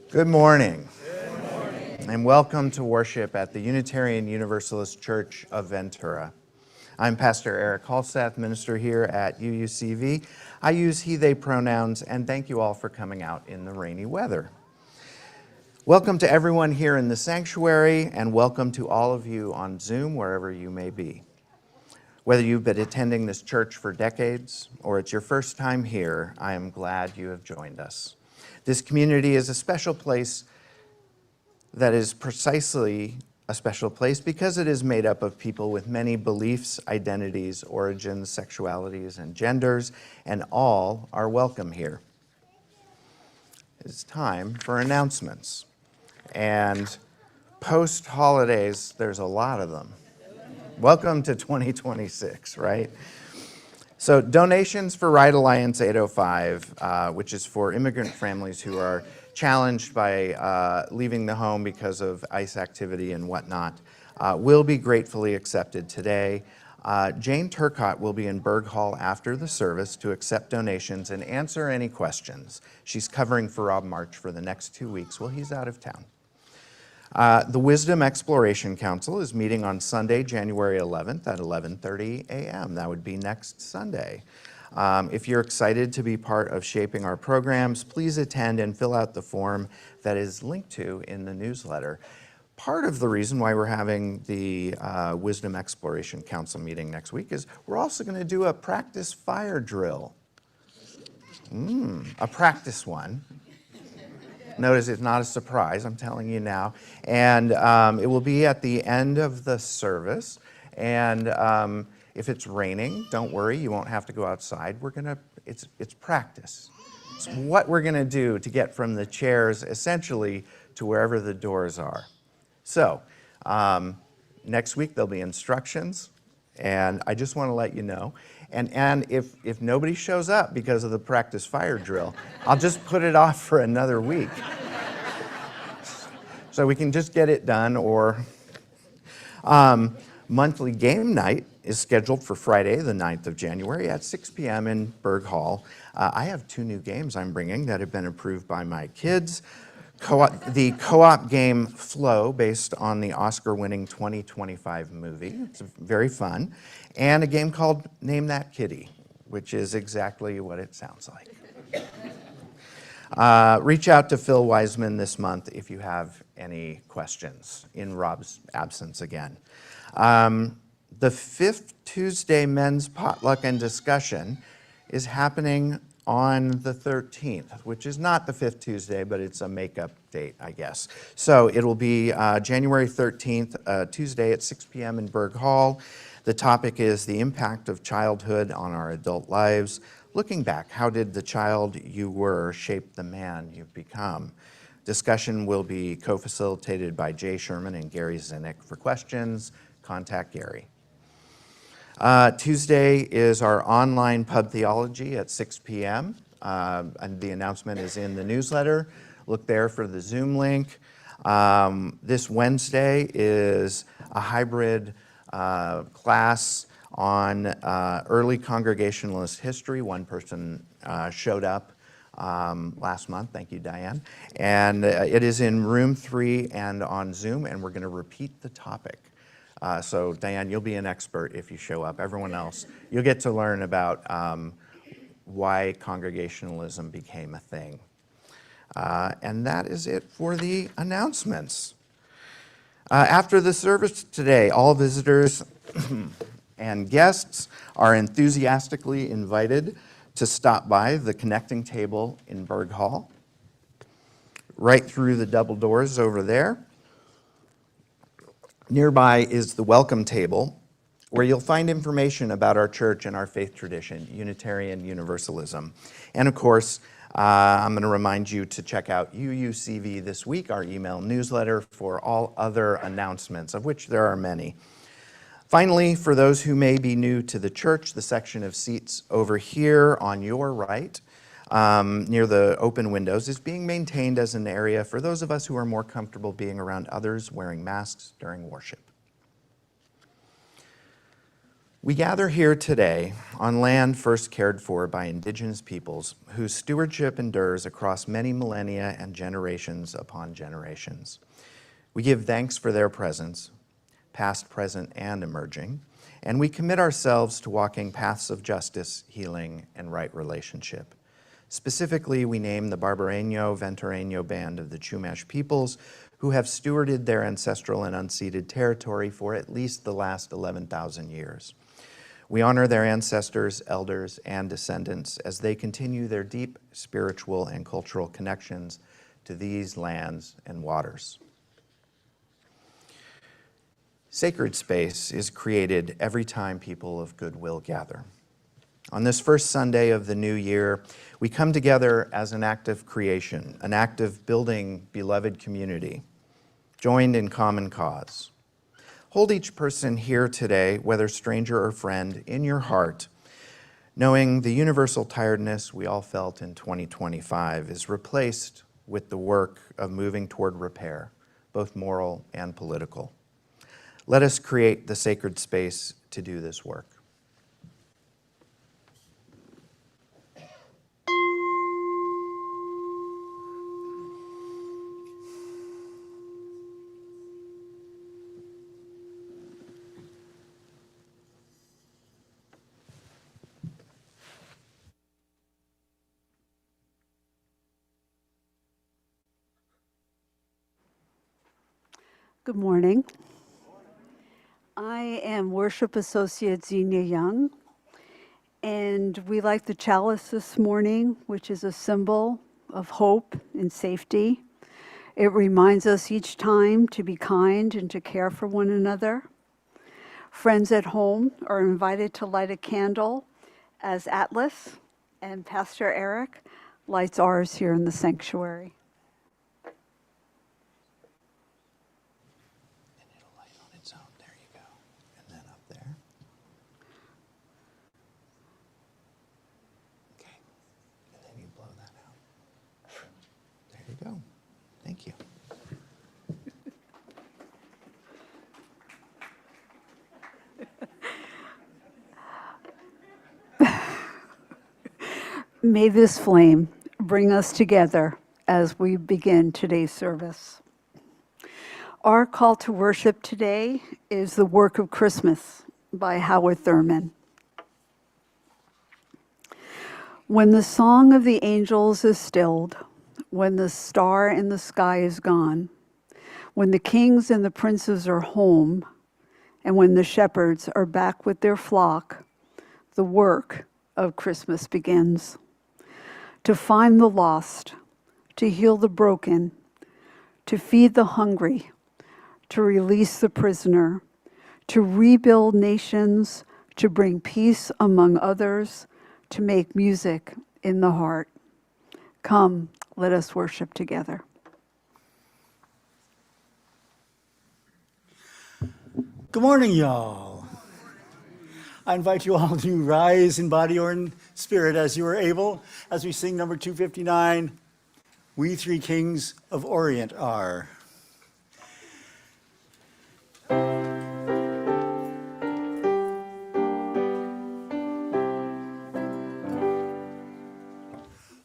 Good morning. Good morning, and welcome to worship at the Unitarian Universalist Church of Ventura. I'm Pastor Erik, minister here at UUCV. I use he, they pronouns, and thank you all for coming out in the rainy weather. Welcome to everyone here in the sanctuary, and welcome to all of you on Zoom, wherever you may be. Whether you've been attending this church for decades or it's your first time here, I am glad you have joined us. This community is a special place that is precisely a special place because it is made up of people with many beliefs, identities, origins, sexualities, and genders, and all are welcome here. It's time for announcements. And post-holidays, there's a lot of them. Welcome to 2026, right? So donations for Ride Alliance 805, which is for immigrant families who are challenged by leaving the home because of ICE activity and whatnot, will be gratefully accepted today. Jane Turcott will be in Berg Hall after the service to accept donations and answer any questions. She's covering for Rob March for the next 2 weeks while he's out of town. The Wisdom Exploration Council is meeting on Sunday, January 11th at 11:30 a.m. That would be next Sunday. If you're excited to be part of shaping our programs, please attend and fill out the form that is linked to in the newsletter. Part of the reason why we're having the Wisdom Exploration Council meeting next week is we're also going to do a practice fire drill. A practice one. Notice it's not a surprise, I'm telling you now. And it will be at the end of the service. And if it's raining, don't worry, you won't have to go outside. It's practice. It's what we're gonna do to get from the chairs essentially to wherever the doors are. So next week there'll be instructions, and I just want to let you know. And if nobody shows up because of the practice fire drill, I'll just put it off for another week. So we can just get it done, or monthly game night is scheduled for Friday, the 9th of January at 6 p.m. in Berg Hall. I have 2 new games I'm bringing that have been approved by my kids. The co-op game Flow, based on the Oscar-winning 2025 movie. It's very fun. And a game called Name That Kitty, which is exactly what it sounds like. Reach out to Phil Wiseman this month if you have any questions, in Rob's absence again. The 5th Tuesday Men's Potluck and Discussion is happening on the 13th, which is not the 5th Tuesday, but it's a makeup date, I guess. So it'll be January 13th, Tuesday at 6 p.m. in Berg Hall. The topic is the impact of childhood on our adult lives. Looking back, how did the child you were shape the man you've become? Discussion will be co-facilitated by Jay Sherman and Gary Zinnick. For questions, contact Gary. Tuesday is our online pub theology at 6 p.m. And the announcement is in the newsletter. Look there for the Zoom link. This Wednesday is a hybrid class on early Congregationalist history. One person showed up last month. Thank you, Diane. And it is in room 3 and on Zoom, and we're going to repeat the topic. So Diane, you'll be an expert if you show up. Everyone else, you'll get to learn about why Congregationalism became a thing. And that is it for the announcements. After the service today, all visitors and guests are enthusiastically invited to stop by the connecting table in Berg Hall, right through the double doors over there. Nearby is the welcome table, where you'll find information about our church and our faith tradition, Unitarian Universalism. And of course, I'm going to remind you to check out UUCV this week, our email newsletter, for all other announcements, of which there are many. Finally, for those who may be new to the church, the section of seats over here on your right, near the open windows, is being maintained as an area for those of us who are more comfortable being around others wearing masks during worship. We gather here today on land first cared for by Indigenous peoples whose stewardship endures across many millennia and generations upon generations. We give thanks for their presence, past, present, and emerging, and we commit ourselves to walking paths of justice, healing, and right relationship. Specifically, we name the Barbareño Ventureño Band of the Chumash peoples who have stewarded their ancestral and unceded territory for at least the last 11,000 years. We honor their ancestors, elders, and descendants as they continue their deep spiritual and cultural connections to these lands and waters. Sacred space is created every time people of goodwill gather. On this first Sunday of the new year, we come together as an act of creation, an act of building beloved community, joined in common cause. Hold each person here today, whether stranger or friend, in your heart, knowing the universal tiredness we all felt in 2025 is replaced with the work of moving toward repair, both moral and political. Let us create the sacred space to do this work. Good morning. I am Worship Associate Xenia Young, and we light the chalice this morning, which is a symbol of hope and safety. It reminds us each time to be kind and to care for one another. Friends at home are invited to light a candle as Atlas and Pastor Erik lights ours here in the sanctuary. Go. Thank you. May this flame bring us together as we begin today's service. Our call to worship today is The Work of Christmas by Howard Thurman. When the song of the angels is stilled, when the star in the sky is gone, when the kings and the princes are home, and when the shepherds are back with their flock, the work of Christmas begins. To find the lost, to heal the broken, to feed the hungry, to release the prisoner, to rebuild nations, to bring peace among others, to make music in the heart. Come, let us worship together. Good morning, y'all. I invite you all to rise in body or in spirit as you are able, as we sing number 259, We Three Kings of Orient Are.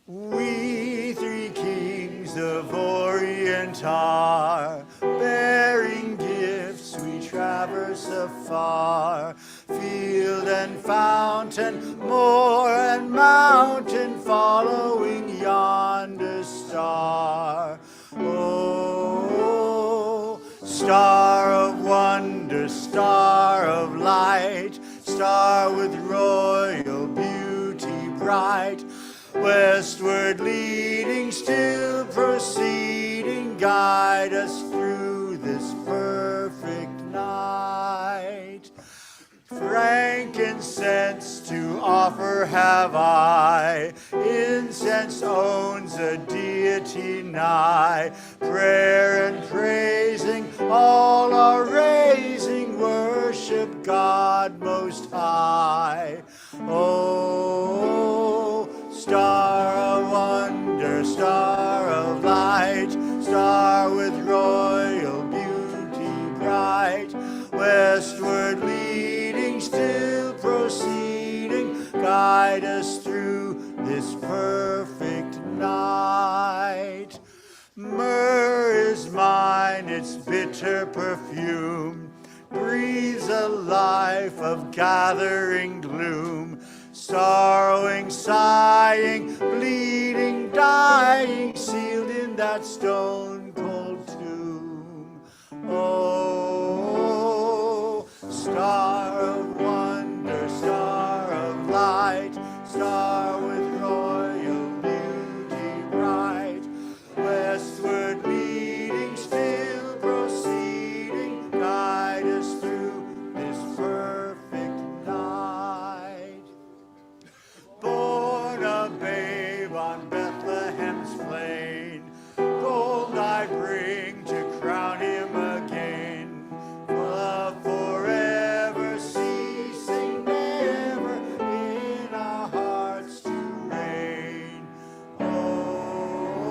We three kings of Orient are, bearing gifts we traverse afar, field and fountain, moor and mountain, following yonder star. Oh, star of wonder, star of light, star with royal beauty bright, westward leading, still proceeding, guide us through this perfect night. Frankincense to offer have I, incense owns a deity nigh, prayer and praising all are raising, worship God most high. Oh, star of wonder, star of light, star with royal beauty bright, westward leading, still guide us through this perfect night. Myrrh is mine, its bitter perfume breathes a life of gathering gloom. Sorrowing, sighing, bleeding, dying, sealed in that stone-cold tomb. Oh, star of wonder, star of light, star with royal beauty bright, westward leading, still proceeding, guide us through this perfect night. Born a babe on Bethlehem's plain, gold I bring to crown him again. Love forever ceasing, never in our hearts to reign. Oh,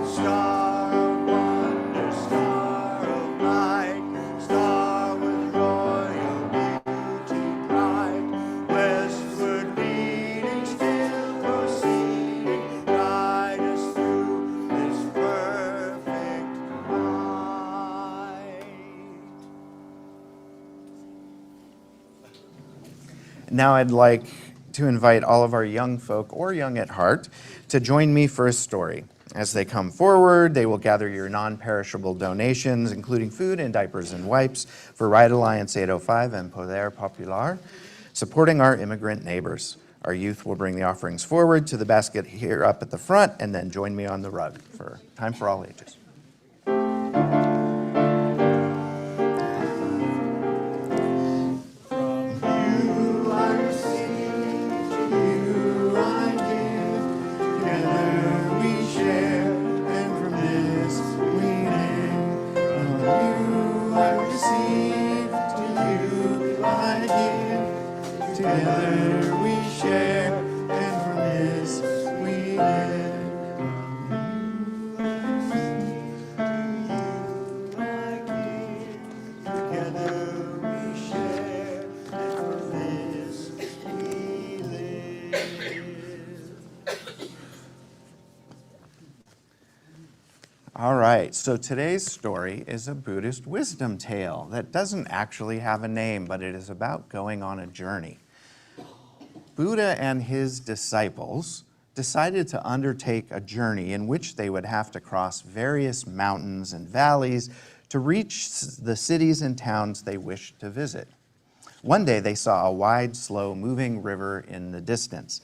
star of wonder, star of light, star with royal beauty bright, westward leading, still proceeding, guide us through this perfect night. Now I'd like to invite all of our young folk or young at heart to join me for a story. As they come forward, they will gather your non-perishable donations, including food and diapers and wipes for Ride Alliance 805 and Poder Popular, supporting our immigrant neighbors. Our youth will bring the offerings forward to the basket here up at the front and then join me on the rug for Time for All Ages. You I receive, to you I give. Together we share, and from this we live. From you I receive, to you I give. Together we share, and from this we live. Together we share, and from this we live. All right, so today's story is a Buddhist wisdom tale that doesn't actually have a name, but it is about going on a journey. Buddha and his disciples decided to undertake a journey in which they would have to cross various mountains and valleys to reach the cities and towns they wished to visit. One day they saw a wide, slow-moving river in the distance.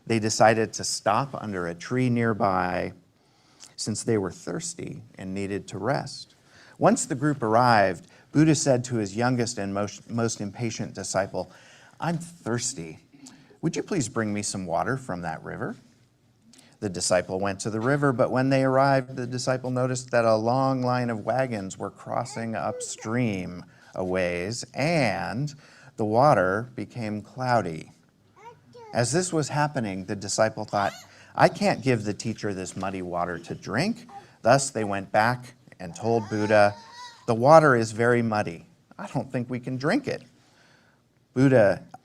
They decided to stop under a tree nearby since they were thirsty and needed to rest. Once the group arrived, Buddha said to his youngest and most impatient disciple, "I'm thirsty. Would you please bring me some water from that river?" The disciple went to the river, but when they arrived, the disciple noticed that a long line of wagons were crossing upstream a ways, and the water became cloudy. As this was happening, the disciple thought, "I can't give the teacher this muddy water to drink." Thus they went back and told Buddha, "The water is very muddy. I don't think we can drink it."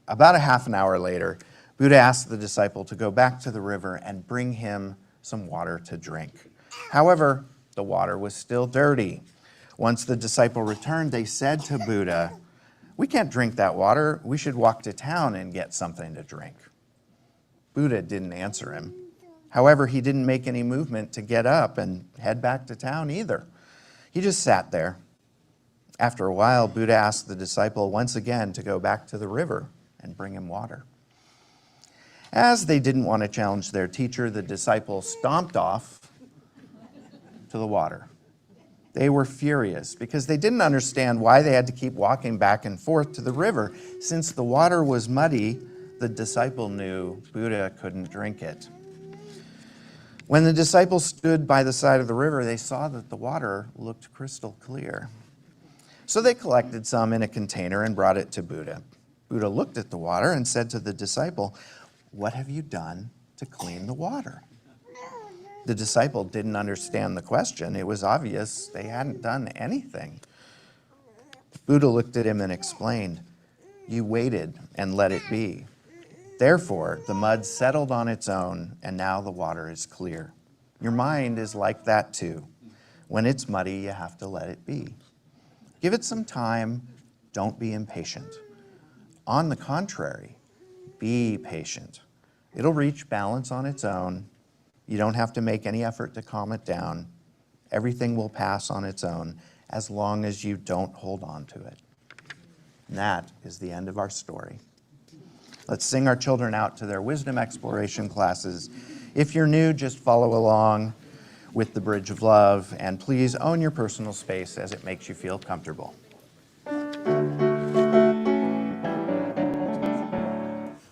About a half an hour later, Buddha asked the disciple to go back to the river and bring him some water to drink. However, the water was still dirty. Once the disciple returned, they said to Buddha, "We can't drink that water. We should walk to town and get something to drink." Buddha didn't answer him. However, he didn't make any movement to get up and head back to town either. He just sat there. After a while, Buddha asked the disciple once again to go back to the river and bring him water. As they didn't want to challenge their teacher, the disciple stomped off to the water. They were furious because they didn't understand why they had to keep walking back and forth to the river. Since the water was muddy, the disciple knew Buddha couldn't drink it. When the disciples stood by the side of the river, they saw that the water looked crystal clear. So they collected some in a container and brought it to Buddha. Buddha looked at the water and said to the disciple, "What have you done to clean the water?" The disciple didn't understand the question. It was obvious they hadn't done anything. Buddha looked at him and explained, "You waited and let it be. Therefore, the mud settled on its own, and now the water is clear. Your mind is like that too. When it's muddy, you have to let it be. Give it some time. Don't be impatient. On the contrary, be patient. It'll reach balance on its own. You don't have to make any effort to calm it down. Everything will pass on its own as long as you don't hold on to it. And that is the end of our story. Let's sing our children out to their wisdom exploration classes. If you're new, just follow along with the Bridge of Love, and please own your personal space as it makes you feel comfortable.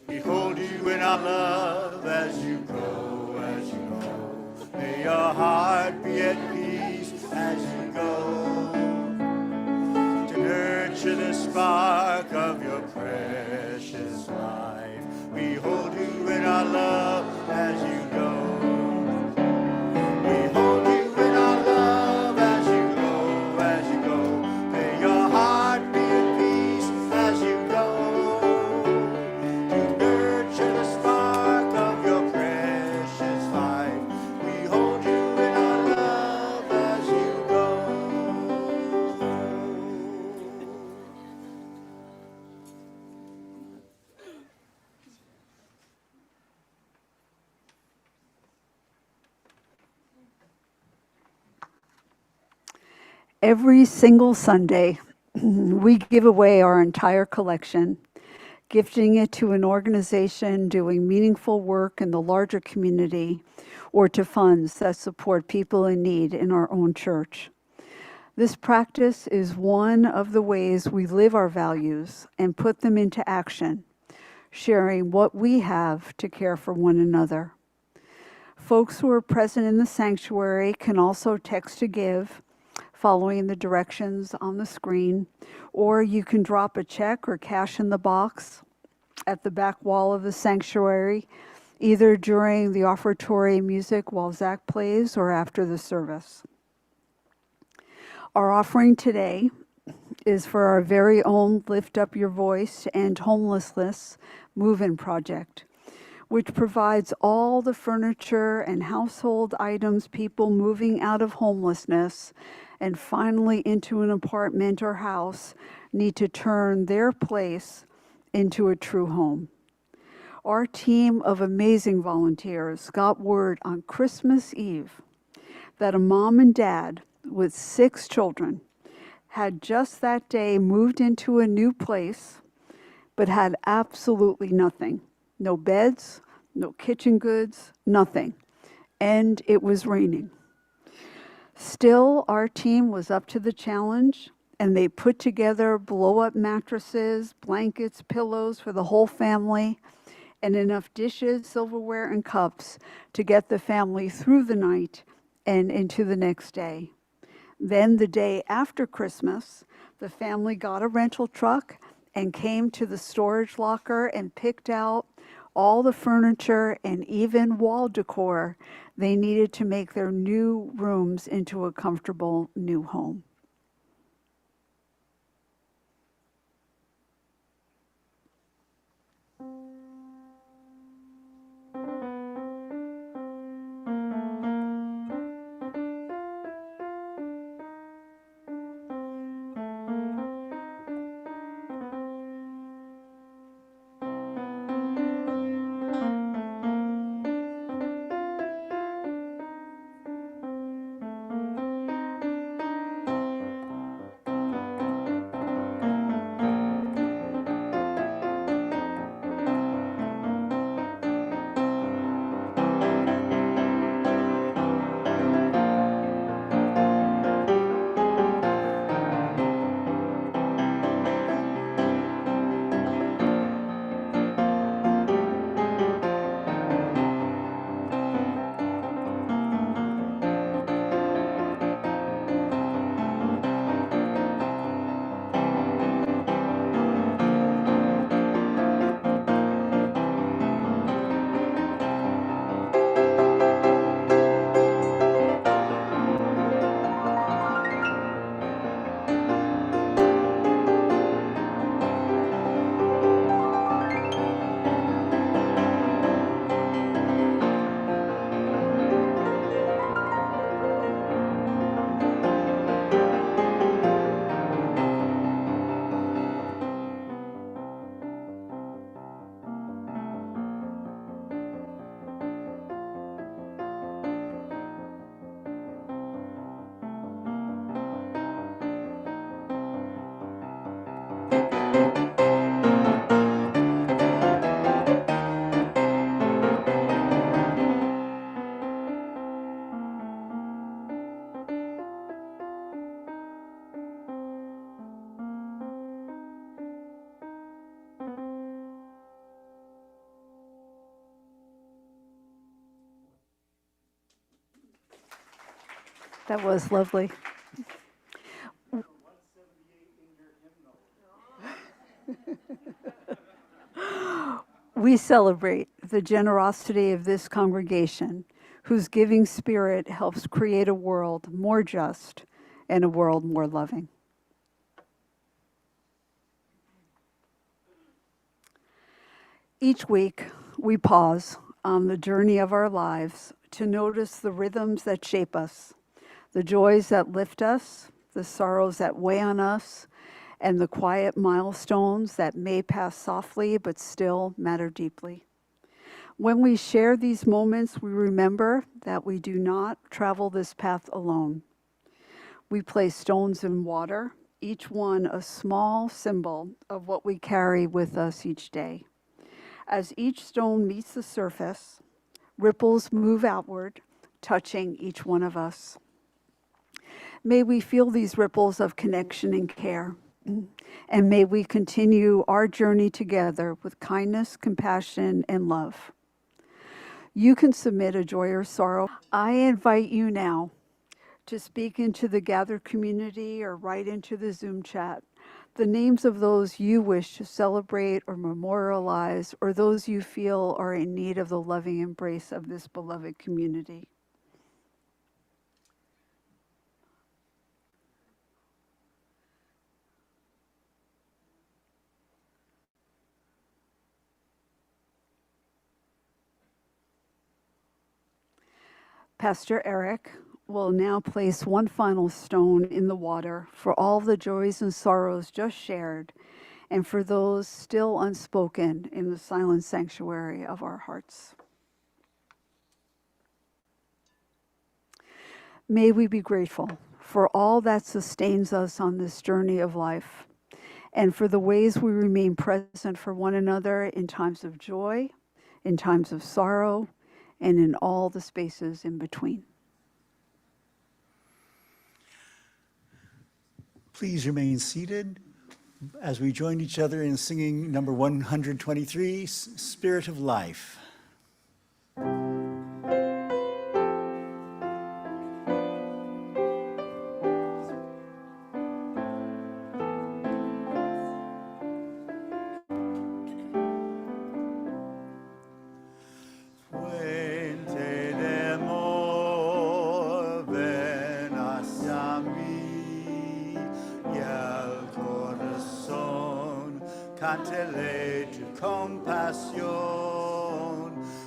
Behold you in our love as you go, as you go. May your heart be at peace as you go. To nurture the spark of your precious life. Behold you in our love as you go. Behold you in our love as you go, as you go. May your heart be at peace as you go. To nurture the spark of your precious life. Behold you in our love as you go. Every single Sunday, we give away our entire collection, gifting it to an organization doing meaningful work in the larger community or to funds that support people in need in our own church. This practice is one of the ways we live our values and put them into action, sharing what we have to care for one another. Folks who are present in the sanctuary can also text to give, following the directions on the screen, or you can drop a check or cash in the box at the back wall of the sanctuary, either during the offertory music while Zach plays or after the service. Our offering today is for our very own Lift Up Your Voice to End Homelessness Move-In project, which provides all the furniture and household items people moving out of homelessness and finally into an apartment or house need to turn their place into a true home. Our team of amazing volunteers got word on Christmas Eve that a mom and dad with 6 children had just that day moved into a new place, but had absolutely nothing. No beds, no kitchen goods, nothing. And it was raining. Still, our team was up to the challenge, and they put together blow-up mattresses, blankets, pillows for the whole family, and enough dishes, silverware, and cups to get the family through the night and into the next day. Then the day after Christmas, the family got a rental truck and came to the storage locker and picked out all the furniture and even wall decor they needed to make their new rooms into a comfortable new home. That was lovely. We celebrate the generosity of this congregation, whose giving spirit helps create a world more just and a world more loving. Each week, we pause on the journey of our lives to notice the rhythms that shape us, the joys that lift us, the sorrows that weigh on us, and the quiet milestones that may pass softly but still matter deeply. When we share these moments, we remember that we do not travel this path alone. We place stones in water, each one a small symbol of what we carry with us each day. As each stone meets the surface, ripples move outward, touching each one of us. May we feel these ripples of connection and care. And may we continue our journey together with kindness, compassion, and love. You can submit a joy or sorrow. I invite you now to speak into the gathered community or write into the Zoom chat the names of those you wish to celebrate or memorialize, or those you feel are in need of the loving embrace of this beloved community. Pastor Erik will now place one final stone in the water for all the joys and sorrows just shared, and for those still unspoken in the silent sanctuary of our hearts. May we be grateful for all that sustains us on this journey of life, and for the ways we remain present for one another in times of joy, in times of sorrow, and in all the spaces in between. Please remain seated as we join each other in singing number 123, Spirit of Life. Cantele tu compasión,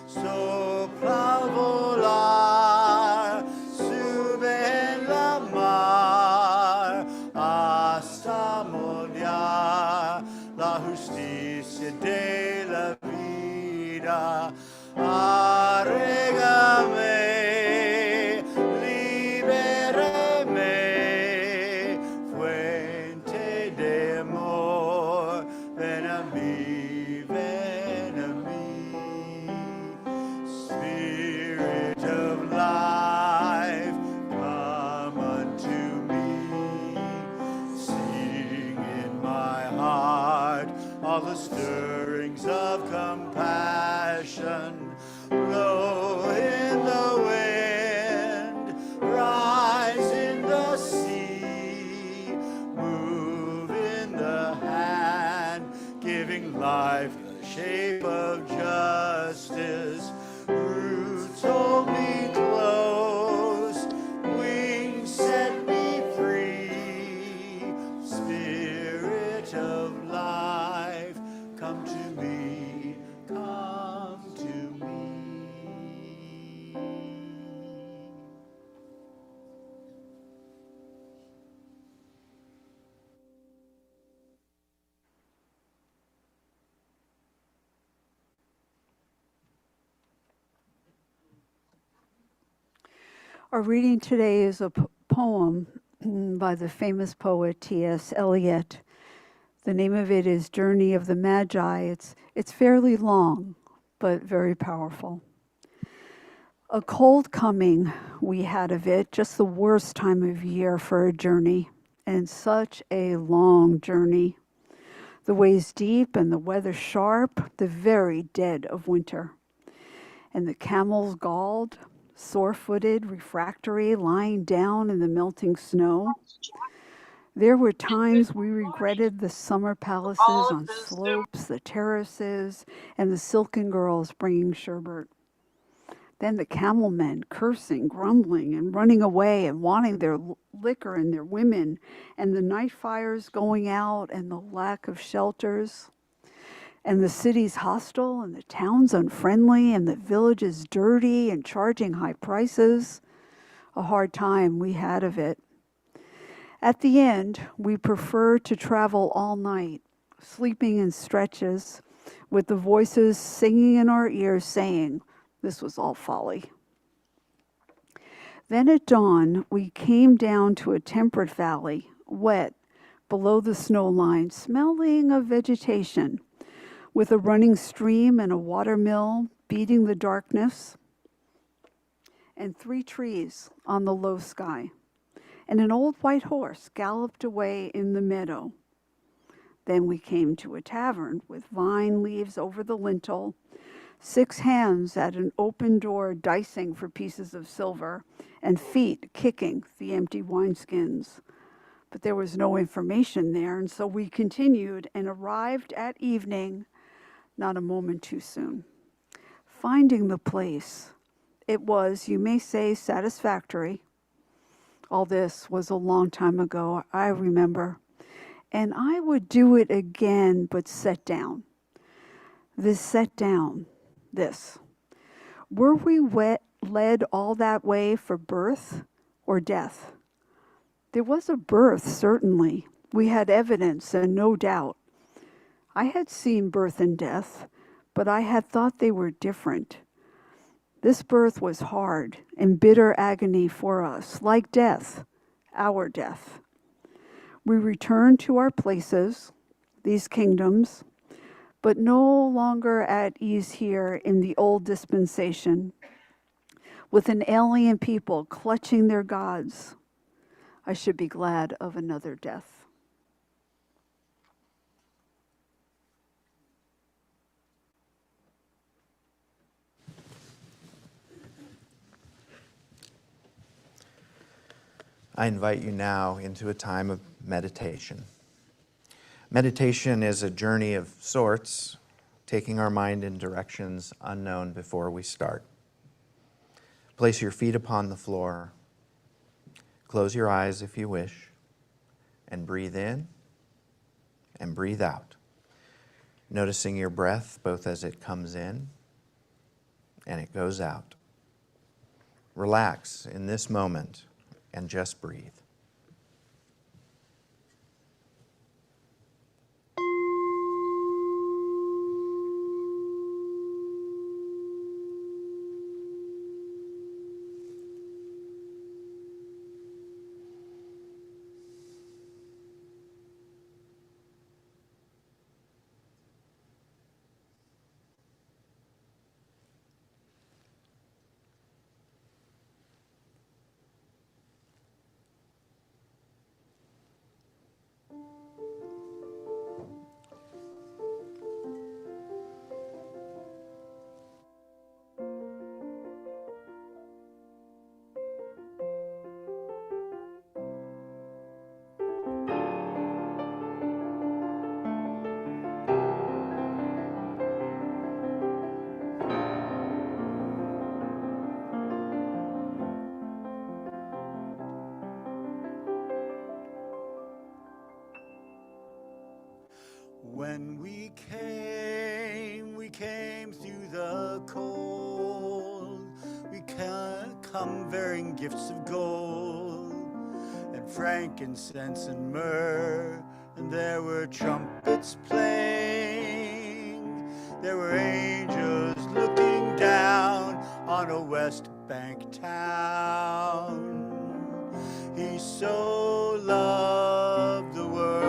sopla volar, sube en la mar, hasta moldear la justicia de la vida. Arrégame, libérame, fuente de amor. Ven a mí, Spirit of life, come unto me. Sing in my heart all the stirrings of compassion. Blow in the wind, rise in the sea, move in the hand, giving life the shape of justice. Roots hold me close, wings set me free. Spirit of life, come to me, come to me. Our reading today is a poem by the famous poet T.S. Eliot. The name of it is Journey of the Magi. It's fairly long, but very powerful. A cold coming we had of it, just the worst time of year for a journey, and such a long journey. The ways deep and the weather sharp, the very dead of winter. And the camels galled, sore-footed, refractory, lying down in the melting snow. There were times we regretted the summer palaces on slopes, the terraces, and the silken girls bringing sherbet. Then the camel men cursing, grumbling, and running away and wanting their liquor and their women, and the night fires going out and the lack of shelters, and the cities hostile and the towns unfriendly and the villages dirty and charging high prices. A hard time we had of it. At the end, we preferred to travel all night, sleeping in stretches, with the voices singing in our ears saying, this was all folly. Then at dawn, we came down to a temperate valley, wet, below the snow line, smelling of vegetation, with a running stream and a watermill beating the darkness, and 3 trees on the low sky. And an old white horse galloped away in the meadow. Then we came to a tavern with vine leaves over the lintel, 6 hands at an open door dicing for pieces of silver, and feet kicking the empty wineskins. But there was no information there, and so we continued and arrived at evening, not a moment too soon. Finding the place, it was, you may say, satisfactory. All this was a long time ago, I remember, and I would do it again, but set down. This. Were we led all that way for birth or death? There was a birth, certainly. We had evidence and no doubt. I had seen birth and death, but I had thought they were different. This birth was hard and bitter agony for us, like death, our death. We returned to our places, these kingdoms, but no longer at ease here in the old dispensation, with an alien people clutching their gods. I should be glad of another death. I invite you now into a time of meditation. Meditation is a journey of sorts, taking our mind in directions unknown before we start. Place your feet upon the floor. Close your eyes if you wish, and breathe in and breathe out, noticing your breath both as it comes in and it goes out. Relax in this moment and just breathe. When we came through the cold. We come bearing gifts of gold and frankincense and myrrh, and there were trumpets playing. There were angels looking down on a West Bank town. He so loved the world.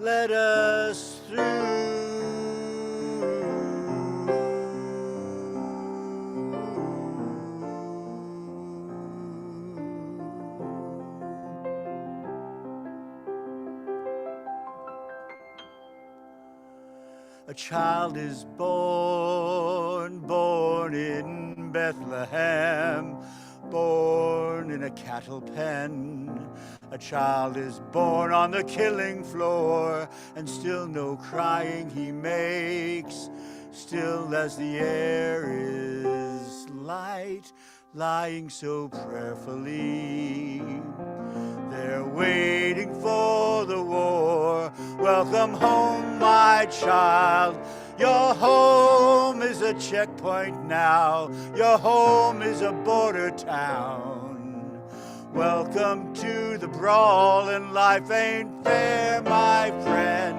let us through. A child is born, born in Bethlehem, born in a cattle pen. A child is born on the killing floor, and still no crying he makes, still as the air is light, lying so prayerfully. They're waiting for the war. Welcome home, my child. Your home is a checkpoint now. Your home is a border town. Welcome to the brawl, and life ain't fair, my friend.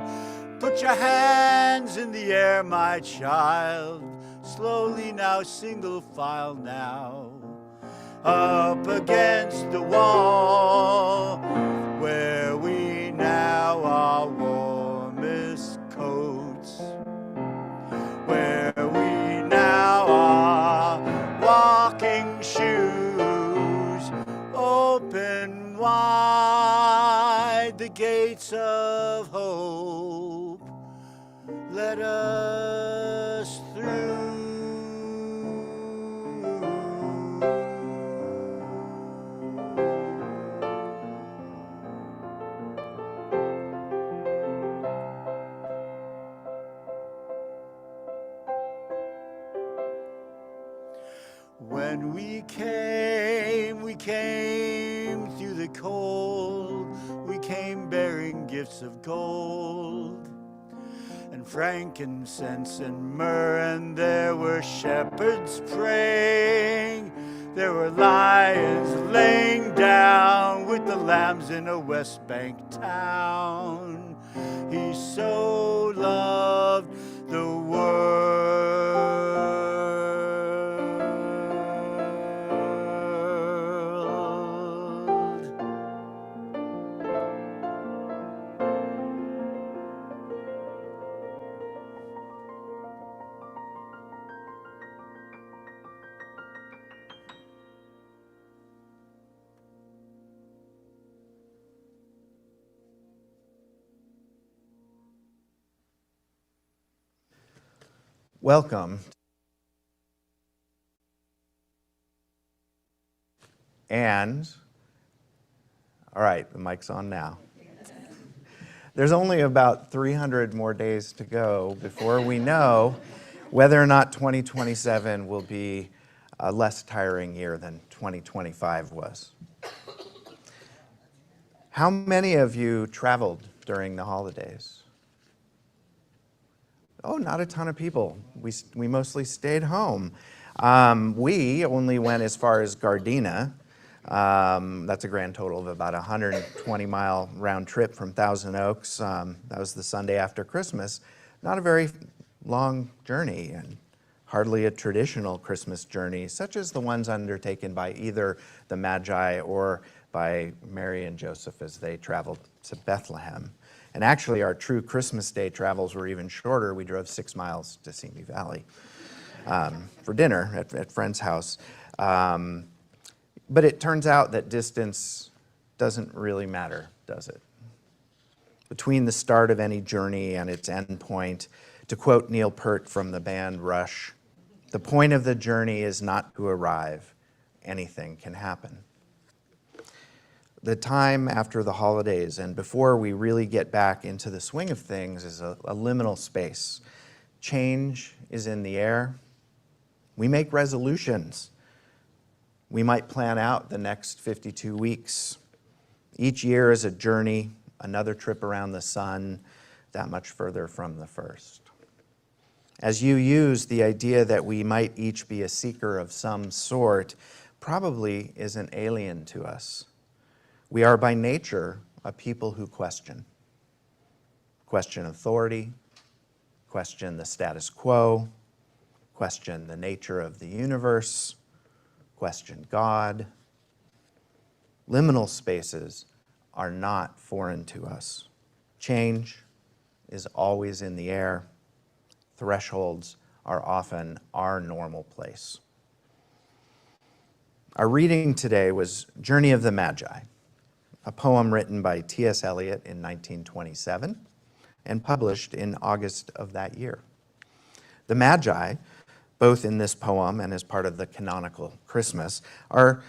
Put your hands in the air, my child. Slowly now, single file now. Up against the wall, where we now are warmest coats, where we now are walking shoes, open wide the gates of hope, let us through. When we came through the cold. We came bearing gifts of gold and frankincense and myrrh, and there were shepherds praying. There were lions laying down with the lambs in a West Bank town. He so loved the world. Welcome. And, all right, the mic's on now. There's only about 300 more days to go before we know whether or not 2027 will be a less tiring year than 2025 was. How many of you traveled during the holidays? Oh, not a ton of people. We mostly stayed home. We only went as far as Gardena. That's a grand total of about a 120-mile round trip from Thousand Oaks. That was the Sunday after Christmas. Not a very long journey, and hardly a traditional Christmas journey, such as the ones undertaken by either the Magi or by Mary and Joseph as they traveled to Bethlehem. And actually, our true Christmas Day travels were even shorter. We drove 6 miles to Simi Valley for dinner at friend's house. But it turns out that distance doesn't really matter, does it? Between the start of any journey and its end point, to quote Neil Peart from the band Rush, the point of the journey is not to arrive. Anything can happen. The time after the holidays and before we really get back into the swing of things is a liminal space. Change is in the air. We make resolutions. We might plan out the next 52 weeks. Each year is a journey, another trip around the sun, that much further from the first. As you use the idea that we might each be a seeker of some sort, probably isn't alien to us. We are by nature a people who question. Question authority, question the status quo, question the nature of the universe, question God. Liminal spaces are not foreign to us. Change, is always in the air. Thresholds are often our normal place. Our reading today was Journey of the Magi, a poem written by T.S. Eliot in 1927 and published in August of that year. The Magi, both in this poem and as part of the canonical Christmas, are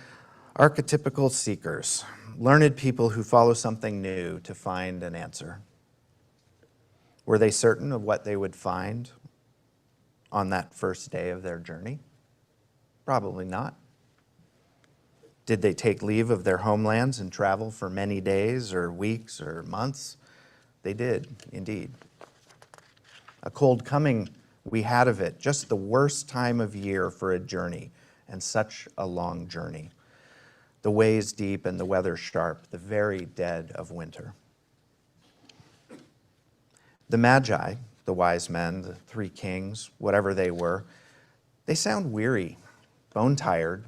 archetypical seekers, learned people who follow something new to find an answer. Were they certain of what they would find on that first day of their journey? Probably not. Did they take leave of their homelands and travel for many days or weeks or months? They did, indeed. A cold coming we had of it, just the worst time of year for a journey, and such a long journey. The ways deep and the weather sharp, the very dead of winter. The Magi, the wise men, the three kings, whatever they were, they sound weary, bone-tired,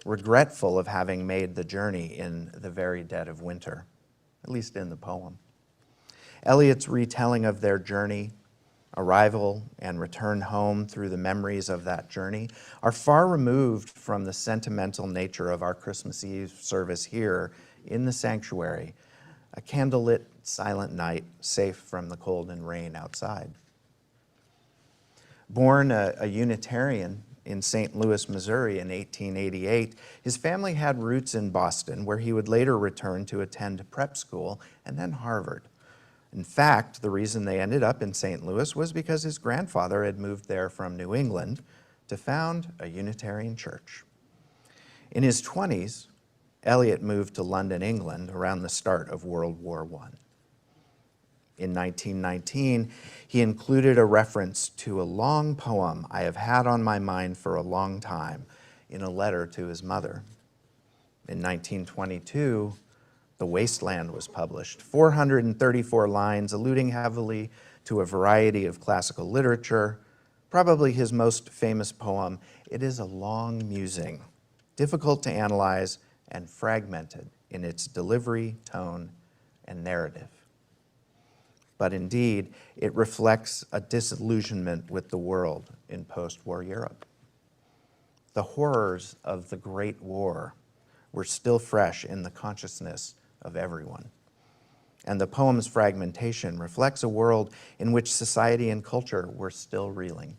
regretful of having made the journey in the very dead of winter, at least in the poem. Eliot's retelling of their journey, arrival and return home through the memories of that journey, are far removed from the sentimental nature of our Christmas Eve service here in the sanctuary, a candlelit, silent night, safe from the cold and rain outside. Born a Unitarian in St. Louis, Missouri in 1888, his family had roots in Boston, where he would later return to attend prep school and then Harvard. In fact, the reason they ended up in St. Louis was because his grandfather had moved there from New England to found a Unitarian church. In his 20s, Eliot moved to London, England, around the start of World War I. In 1919, he included a reference to a long poem I have had on my mind for a long time in a letter to his mother. In 1922, The Wasteland was published, 434 lines alluding heavily to a variety of classical literature. Probably his most famous poem, it is a long musing, difficult to analyze and fragmented in its delivery, tone, and narrative. But indeed, it reflects a disillusionment with the world in post-war Europe. The horrors of the Great War were still fresh in the consciousness of everyone. And the poem's fragmentation reflects a world in which society and culture were still reeling.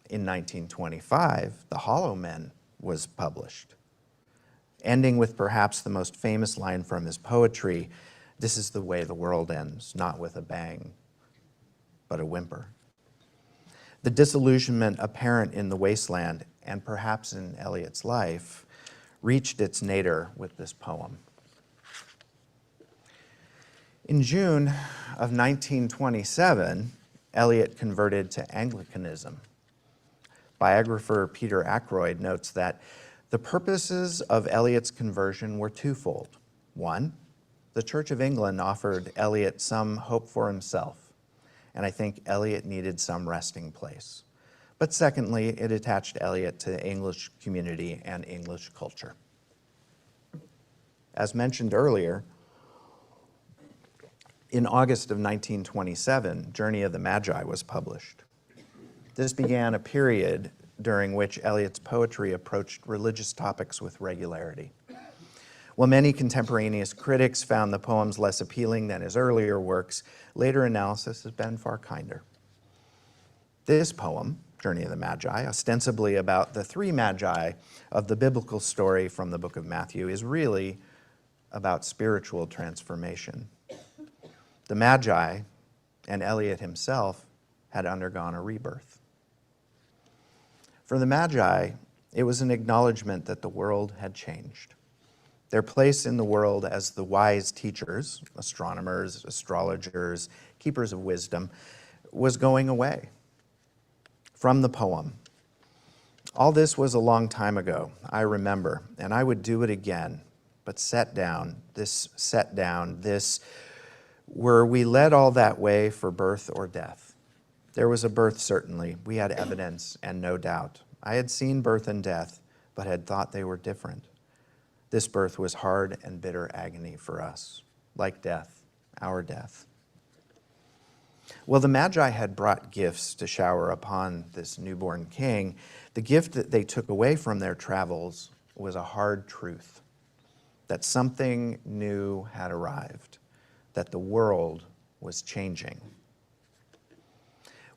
In 1925, The Hollow Men was published, ending with perhaps the most famous line from his poetry, "This is the way the world ends, not with a bang, but a whimper." The disillusionment apparent in The Wasteland, and perhaps in Eliot's life, reached its nadir with this poem. In June of 1927, Eliot converted to Anglicanism. Biographer Peter Ackroyd notes that the purposes of Eliot's conversion were twofold. One, the Church of England offered Eliot some hope for himself, and I think Eliot needed some resting place. But secondly, it attached Eliot to the English community and English culture. As mentioned earlier, in August of 1927, Journey of the Magi was published. This began a period during which Eliot's poetry approached religious topics with regularity. While many contemporaneous critics found the poems less appealing than his earlier works, later analysis has been far kinder. This poem, Journey of the Magi, ostensibly about the three Magi of the biblical story from the book of Matthew, is really about spiritual transformation. The Magi and Eliot himself had undergone a rebirth. For the Magi, it was an acknowledgement that the world had changed. Their place in the world as the wise teachers, astronomers, astrologers, keepers of wisdom, was going away. From the poem, all this was a long time ago, I remember, and I would do it again, but set down, were we led all that way for birth or death? There was a birth, certainly. We had evidence and no doubt. I had seen birth and death, but had thought they were different. This birth was hard and bitter agony for us, like death, our death. Well, the Magi had brought gifts to shower upon this newborn king. The gift that they took away from their travels was a hard truth, that something new had arrived, that the world was changing.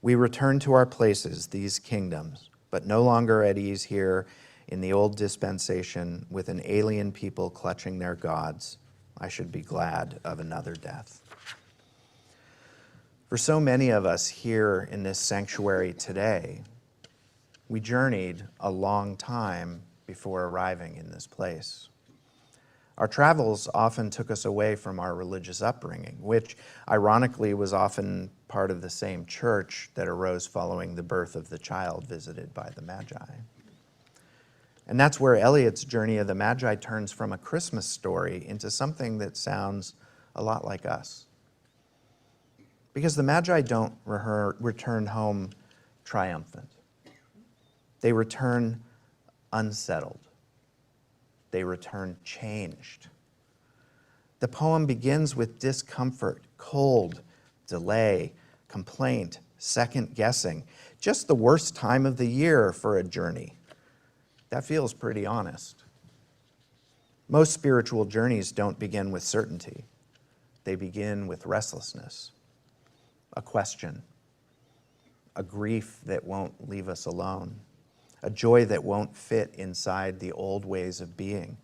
We return to our places, these kingdoms, but no longer at ease here in the old dispensation with an alien people clutching their gods. I should be glad of another death. For so many of us here in this sanctuary today, we journeyed a long time before arriving in this place. Our travels often took us away from our religious upbringing, which ironically was often part of the same church that arose following the birth of the child visited by the Magi. And that's where Eliot's Journey of the Magi turns from a Christmas story into something that sounds a lot like us. Because the Magi don't return home triumphant. They return unsettled. They return changed. The poem begins with discomfort, cold, delay, complaint, second guessing. Just the worst time of the year for a journey. That feels pretty honest. Most spiritual journeys don't begin with certainty. They begin with restlessness, a question, a grief that won't leave us alone, a joy that won't fit inside the old ways of being,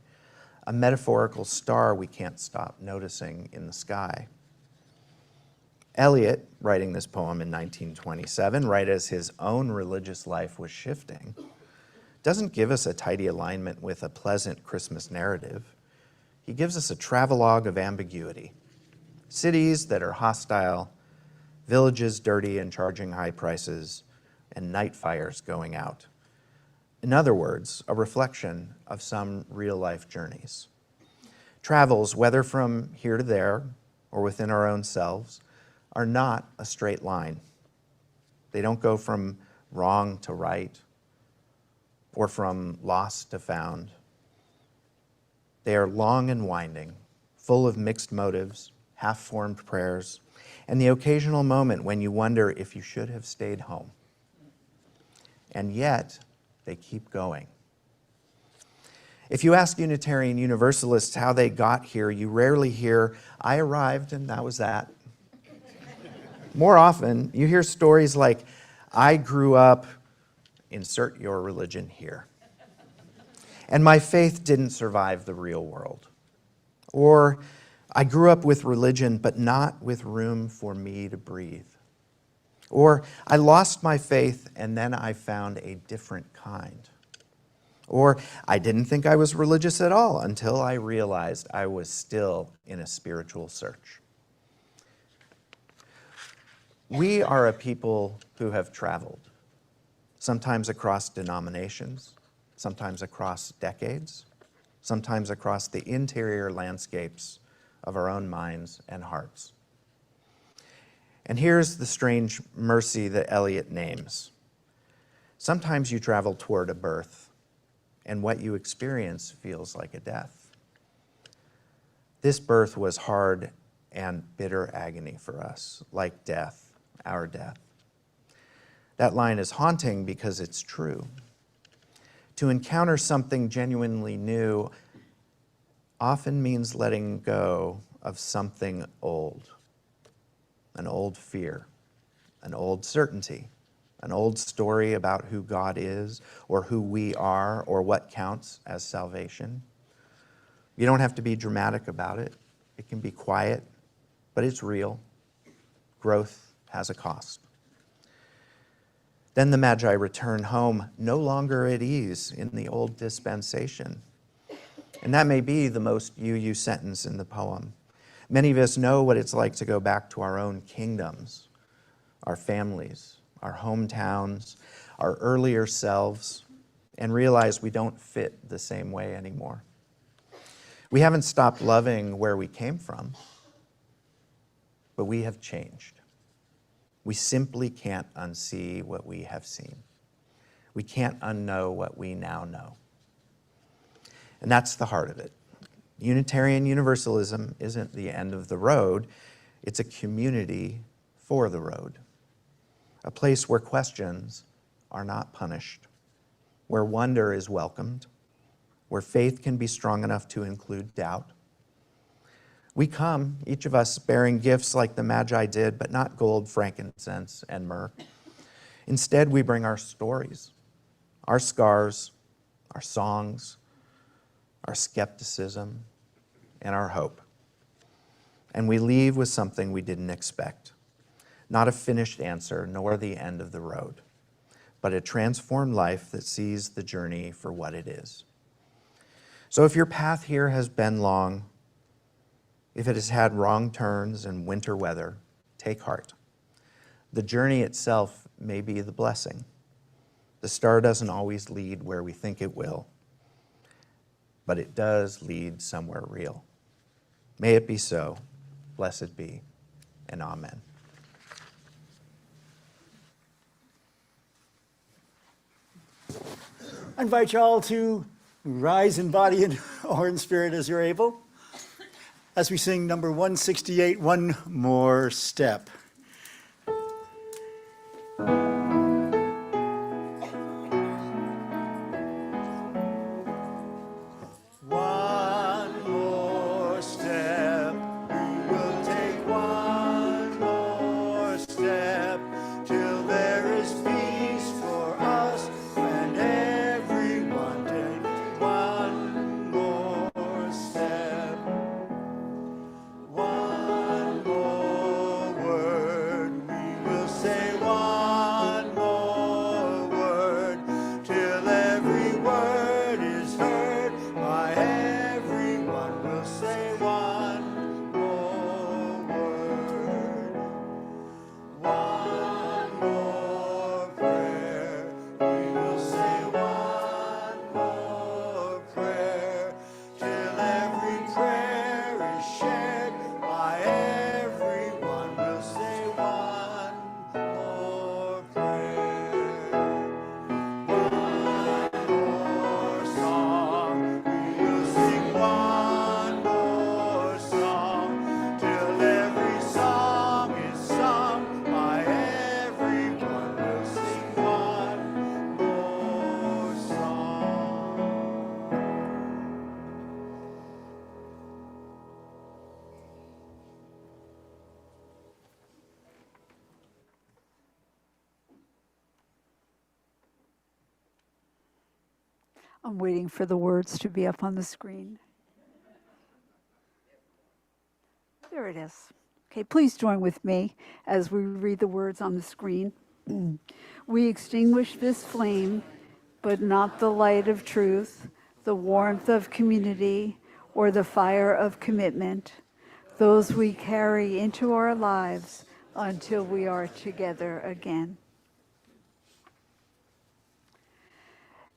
a metaphorical star we can't stop noticing in the sky. Eliot, writing this poem in 1927, right as his own religious life was shifting, doesn't give us a tidy alignment with a pleasant Christmas narrative. He gives us a travelogue of ambiguity. Cities that are hostile, villages dirty and charging high prices, and night fires going out. In other words, a reflection of some real-life journeys. Travels, whether from here to there or within our own selves, are not a straight line. They don't go from wrong to right or from lost to found. They are long and winding, full of mixed motives, half-formed prayers, and the occasional moment when you wonder if you should have stayed home. And yet, they keep going. If you ask Unitarian Universalists how they got here, you rarely hear, "I arrived and that was that." More often, you hear stories like, "I grew up," insert your religion here, "and my faith didn't survive the real world." Or, "I grew up with religion, but not with room for me to breathe." Or, "I lost my faith and then I found a different kind." Or, "I didn't think I was religious at all until I realized I was still in a spiritual search." We are a people who have traveled, sometimes across denominations, sometimes across decades, sometimes across the interior landscapes of our own minds and hearts. And here's the strange mercy that Eliot names. Sometimes you travel toward a birth, and what you experience feels like a death. This birth was hard and bitter agony for us, like death, our death. That line is haunting because it's true. To encounter something genuinely new often means letting go of something old. An old fear, an old certainty, an old story about who God is or who we are or what counts as salvation. You don't have to be dramatic about it. It can be quiet, but it's real. Growth has a cost. Then the Magi return home, no longer at ease in the old dispensation. And that may be the most you sentence in the poem. Many of us know what it's like to go back to our own kingdoms, our families, our hometowns, our earlier selves, and realize we don't fit the same way anymore. We haven't stopped loving where we came from, but we have changed. We simply can't unsee what we have seen. We can't unknow what we now know. And that's the heart of it. Unitarian Universalism isn't the end of the road. It's a community for the road, a place where questions are not punished, where wonder is welcomed, where faith can be strong enough to include doubt. We come, each of us, bearing gifts like the Magi did, but not gold, frankincense, and myrrh. Instead, we bring our stories, our scars, our songs, our skepticism, and our hope. And we leave with something we didn't expect. Not a finished answer, nor the end of the road, but a transformed life that sees the journey for what it is. So if your path here has been long, if it has had wrong turns and winter weather, take heart. The journey itself may be the blessing. The star doesn't always lead where we think it will, but it does lead somewhere real. May it be so. Blessed be, and amen. I invite you all to rise in body or in spirit as you're able, as we sing number 168, One More Step. One more step, we will take one more step, till there is peace for us and everyone. Take one more step, one more word, we will say one more word, till every word is heard by everyone. We'll say one more word, one more prayer. We will say one more prayer, till every prayer is shared by everyone. We'll say one more prayer. One more song, we will sing one more song, till every song is sung by everyone. We'll sing one more song. I'm waiting for the words to be up on the screen. There it is. Okay, please join with me as we read the words on the screen. We extinguish this flame, but not the light of truth, the warmth of community, or the fire of commitment, those we carry into our lives until we are together again.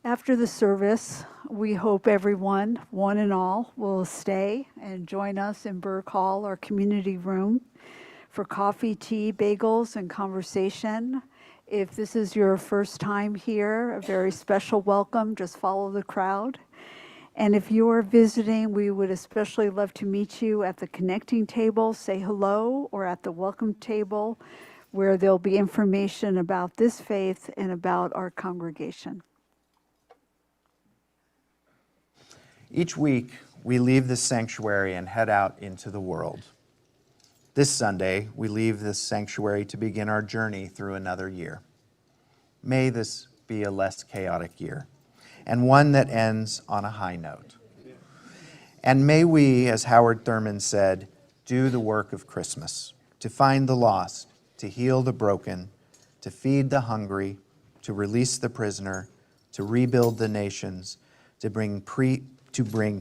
After the service, we hope everyone, one and all, will stay and join us in Burke Hall, our community room, for coffee, tea, bagels, and conversation. If this is your first time here, a very special welcome. Just follow the crowd. And if you are visiting, we would especially love to meet you at the connecting table, say hello, or at the welcome table, where there'll be information about this faith and about our congregation. Each week, we leave this sanctuary and head out into the world. This Sunday, we leave this sanctuary to begin our journey through another year. May this be a less chaotic year, and one that ends on a high note. And may we, as Howard Thurman said, do the work of Christmas, to find the lost, to heal the broken, to feed the hungry, to release the prisoner, to rebuild the nations, to bring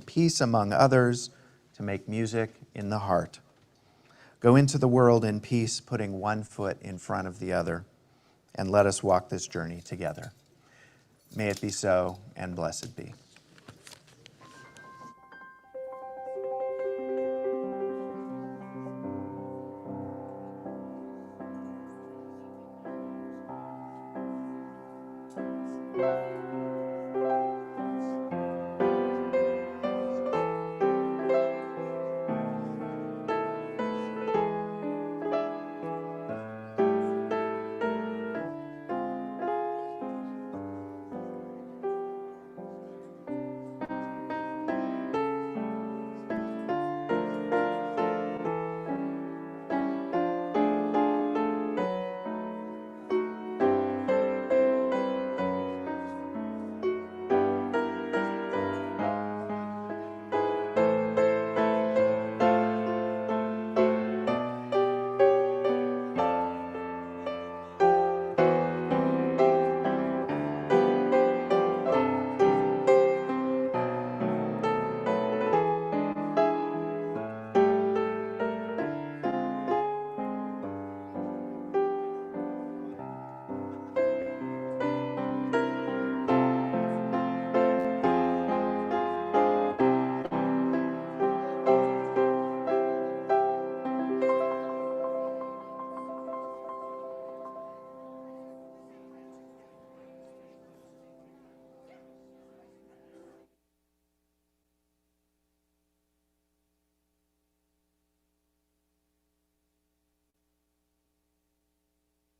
peace among others, to make music in the heart. Go into the world in peace, putting one foot in front of the other, and let us walk this journey together. May it be so, and blessed be.